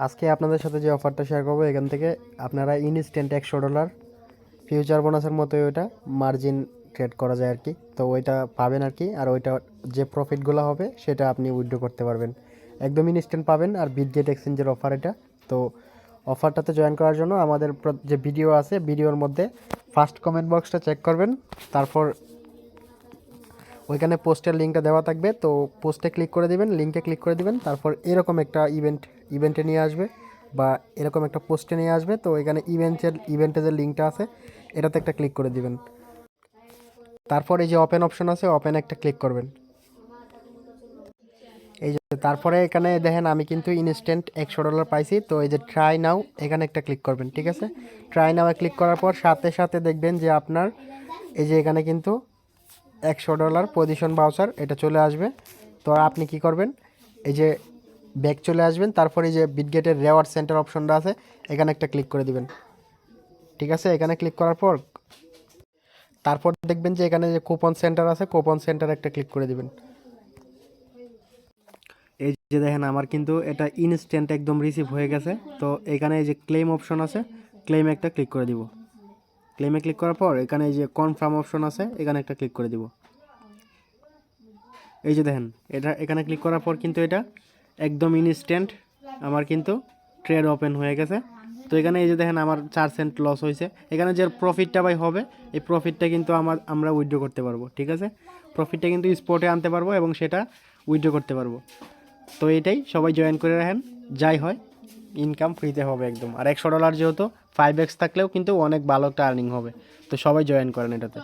আজকে আপনাদের সাথে যে অফারটা শেয়ার করবো এখান থেকে আপনারা ইনস্ট্যান্ট $100 ফিউচার বোনাসের মতোই ওইটা মার্জিন ট্রেড করা যায় আর কি। তো ওইটা পাবেন আর কি, আর ওইটা যে প্রফিটগুলো হবে সেটা আপনি উইথড্র করতে পারবেন, একদম ইনস্ট্যান্ট পাবেন। আর বিটগেট এক্সচেঞ্জের অফার এটা। তো অফারটাতে জয়েন করার জন্য আমাদের যে ভিডিও আছে ভিডিওর মধ্যে ফার্স্ট কমেন্ট বক্সটা চেক করবেন, তারপর ওইখানে পোস্টের লিঙ্কটা দেওয়া থাকবে। তো পোস্টে ক্লিক করে দিবেন, লিঙ্কে ক্লিক করে দিবেন, তারপর এরকম একটা ইভেন্টে নিয়ে আসবে বা এরকম একটা পোস্টে নিয়ে আসবে। তো এখানে ইভেন্টের যে লিঙ্কটা আছে এটাতে একটা ক্লিক করে দিবেন। তারপর এই যে ওপেন অপশন আছে, ওপেন একটা ক্লিক করবেন। এই যে তারপরে এখানে দেখেন আমি কিন্তু ইনস্ট্যান্ট $100 পাইছি। তো এই যে ট্রাই নাও এখানে একটা ক্লিক করবেন, ঠিক আছে। ট্রাই নাও ক্লিক করার পর সাথে সাথে দেখবেন যে আপনার এই যে এখানে কিন্তু $100 পজিশন বাউচার এটা চলে আসবে। তো আপনি কি করবেন, এই যে ব্যাক চলে আসবেন, তারপর এই যে বিটগেটের রেওয়ার্ড সেন্টার অপশনটা আছে এখানে একটা ক্লিক করে দিবেন, ঠিক আছে। এখানে ক্লিক করার পর তারপর দেখবেন যে এখানে যে কুপন সেন্টার আছে, কুপন সেন্টার একটা ক্লিক করে দিবেন। এই যে দেখেন আমার কিন্তু এটা ইনস্ট্যান্ট একদম রিসিভ হয়ে গেছে। তো এখানে এই যে ক্লেম অপশন আছে, ক্লেম একটা ক্লিক করে দিব। ক্লেমে ক্লিক করার পর এখানে এই যে কনফার্ম অপশন আছে এখানে একটা ক্লিক করে দিব। এই যে দেখেন এটা এখানে ক্লিক করার পর কিন্তু এটা একদম ইনস্ট্যান্ট আমার কিন্তু ট্রেড ওপেন হয়ে গেছে। তো এখানে এই যে দেখেন আমার 4 সেন্ট লস হয়েছে। এখানে যে প্রফিটটা ভাই হবে এই প্রফিটটা কিন্তু আমরা উইথড্র করতে পারবো, ঠিক আছে। প্রফিটটা কিন্তু স্পটে আনতে পারবো এবং সেটা উইথড্র করতে পারবো। তো এটাই সবাই জয়েন করে রাখেন, যাই হয় ইনকাম ফ্রিতে হবে একদম। আর $100 যেহেতু 5x থাকলেও কিন্তু অনেক ভালো একটা আর্নিং হবে। তো সবাই জয়েন করেন এটাতে।